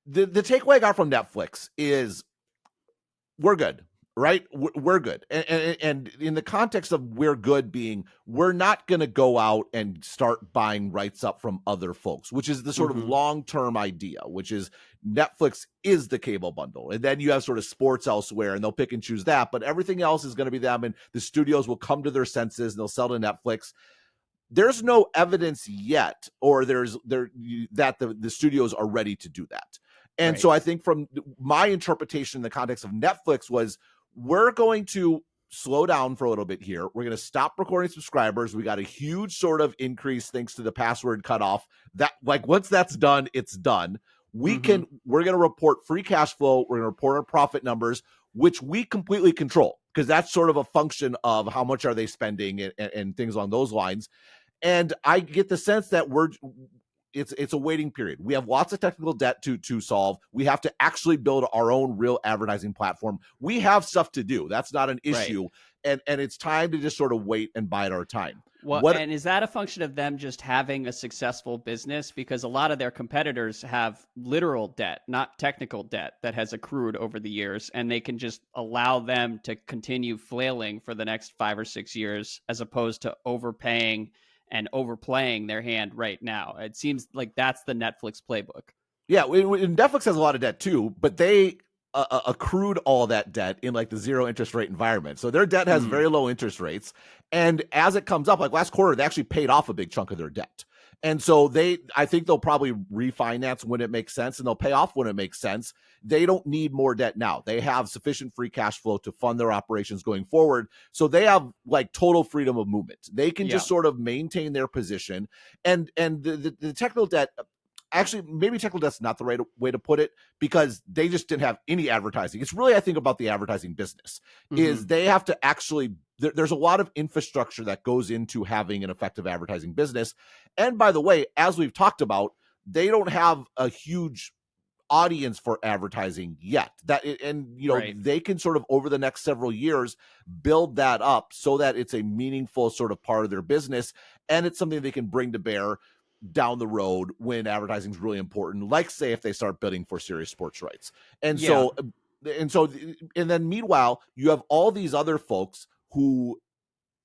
the takeaway I got from Netflix is we're good, right? We're good. And in the context of we're good being, we're not going to go out and start buying rights up from other folks, which is the sort of long-term idea, which is Netflix is the cable bundle. And then you have sort of sports elsewhere and they'll pick and choose that, but everything else is going to be them. And the studios will come to their senses and they'll sell to Netflix. There's no evidence yet, or that the studios are ready to do that. And Right. so I think from my interpretation in the context of Netflix was, we're going to slow down for a little bit here. We're going to stop recording subscribers. We got a huge sort of increase thanks to the password cutoff. That, like, once that's done, it's done. We're going to report free cash flow. We're going to report our profit numbers, which we completely control, because that's sort of a function of how much are they spending and things along those lines. And I get the sense that it's a waiting period. We have lots of technical debt to solve. We have to actually build our own real advertising platform. We have stuff to do. That's not an issue. Right. And it's time to just sort of wait and bide our time. Well, and is that a function of them just having a successful business? Because a lot of their competitors have literal debt, not technical debt, that has accrued over the years, and they can just allow them to continue flailing for the next 5 or 6 years, as opposed to overpaying and overplaying their hand right now. It seems like that's the Netflix playbook. Yeah, Netflix has a lot of debt too, but they accrued all that debt in like the zero interest rate environment. So their debt has very low interest rates. And as it comes up, like last quarter, they actually paid off a big chunk of their debt. And so I think they'll probably refinance when it makes sense, and they'll pay off when it makes sense. They don't need more debt now. They have sufficient free cash flow to fund their operations going forward. So they have like total freedom of movement. They can just sort of maintain their position. And the technical debt, actually, maybe technical debt's not the right way to put it, because they just didn't have any advertising. It's really, I think, about the advertising business is they have to actually, there's a lot of infrastructure that goes into having an effective advertising business. And by the way, as we've talked about, they don't have a huge audience for advertising yet. They can sort of over the next several years build that up so that it's a meaningful sort of part of their business, and it's something they can bring to bear down the road when advertising is really important, like say if they start bidding for serious sports rights. And then meanwhile, you have all these other folks who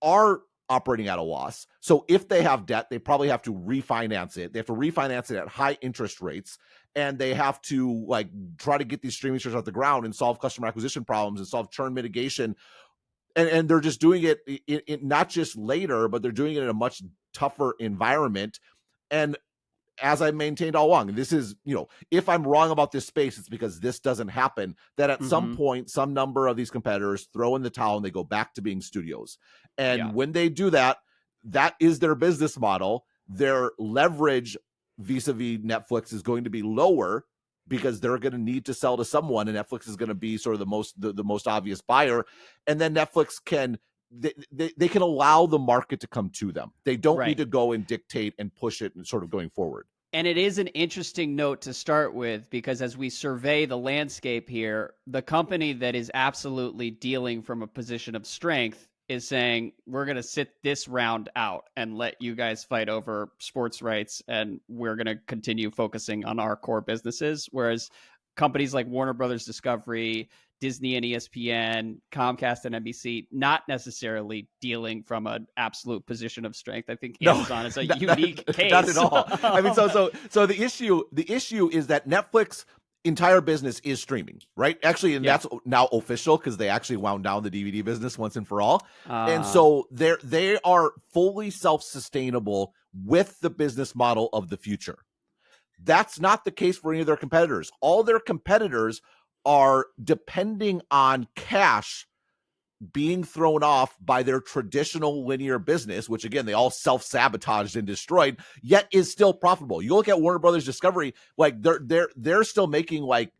are operating at a loss. So if they have debt, they probably have to refinance it. They have to refinance it at high interest rates, and they have to like try to get these streaming services off the ground and solve customer acquisition problems and solve churn mitigation. And they're just doing it not just later, but they're doing it in a much tougher environment. And as I maintained all along, this is, if I'm wrong about this space, it's because this doesn't happen, that at some point, some number of these competitors throw in the towel and they go back to being studios. And when they do that, that is their business model. Their leverage vis-a-vis Netflix is going to be lower because they're going to need to sell to someone, and Netflix is going to be sort of the most obvious buyer. And then Netflix can, they can allow the market to come to them. They don't need to go and dictate and push it and sort of going forward. And it is an interesting note to start with, because as we survey the landscape here, the company that is absolutely dealing from a position of strength is saying, we're going to sit this round out and let you guys fight over sports rights, and we're going to continue focusing on our core businesses. Whereas companies like Warner Brothers Discovery, Disney and ESPN, Comcast and NBC, not necessarily dealing from an absolute position of strength. I think Amazon is a unique case. Not at all. I mean, so the issue is that Netflix entire business is streaming, right? Actually, and that's now official because they actually wound down the DVD business once and for all. And so they are fully self-sustainable with the business model of the future. That's not the case for any of their competitors. All their competitors are depending on cash being thrown off by their traditional linear business, which again, they all self-sabotaged and destroyed, yet is still profitable. You look at Warner Brothers Discovery, like they're still making like,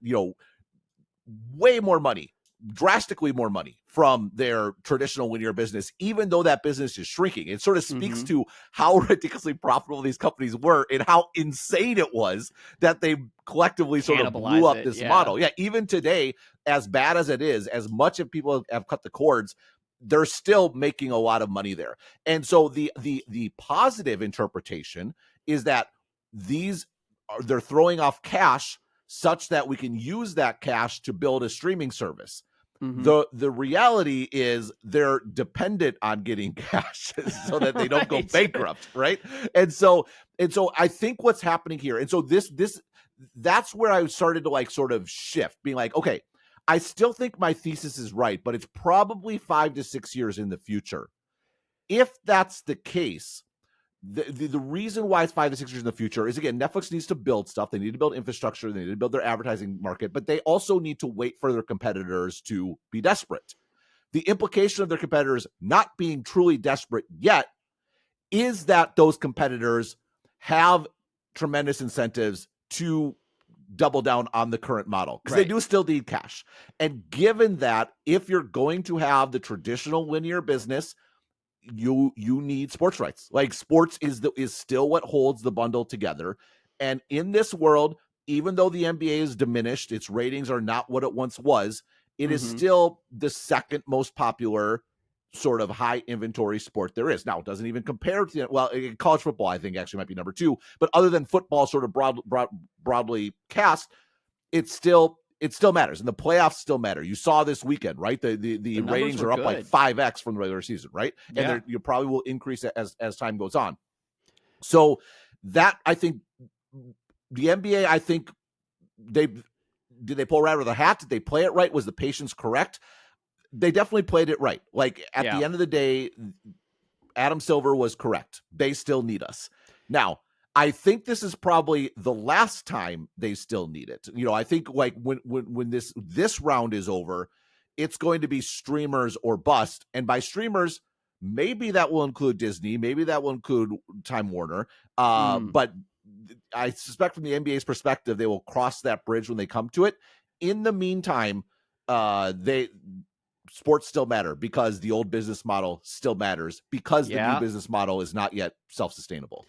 way more money, drastically more money from their traditional linear business, even though that business is shrinking. It sort of speaks to how ridiculously profitable these companies were and how insane it was that they collectively sort of blew up this model. Yeah, even today, as bad as it is, as much of people have cut the cords, they're still making a lot of money there. And so the positive interpretation is that they're throwing off cash such that we can use that cash to build a streaming service. Mhm. The reality is they're dependent on getting cash so that they don't go Right. bankrupt, right? And so I think what's happening here, and so that's where I started to like sort of shift, being like, okay, I still think my thesis is right, but it's probably 5 to 6 years in the future. If that's the case, the reason why it's 5 to 6 years in the future is, again, Netflix needs to build stuff. They need to build infrastructure. They need to build their advertising market, but they also need to wait for their competitors to be desperate. The implication of their competitors not being truly desperate yet is that those competitors have tremendous incentives to double down on the current model, because they Right. do still need cash. And given that, if you're going to have the traditional linear business, you need sports rights. Like, sports is still what holds the bundle together. And in this world, even though the NBA is diminished, its ratings are not what it once was, it is Mhm. still the second most popular sort of high inventory sport there is. Now, it doesn't even compare to, well, college football, I think, actually might be number 2, but other than football sort of broadly cast, it still matters, and the playoffs still matter. You saw this weekend, right? The The numbers ratings were are up like good. 5x from the regular season, right? Yeah. And you probably will increase as time goes on. So that, I think, the NBA, I think they did they pull right out of the hat? Did they play it right? Was the patience correct? They definitely played it right. Like, at Yeah. the end of the day, Adam Silver was correct. They still need us. Now, I think this is probably the last time they still need it. I think, like, when this round is over, it's going to be streamers or bust. And by streamers, maybe that will include Disney, maybe that will include Time Warner. Mm. But I suspect from the NBA's perspective, they will cross that bridge when they come to it. In the meantime, they sports still matter, because the old business model still matters, because the new Yeah. business model is not yet self-sustainable.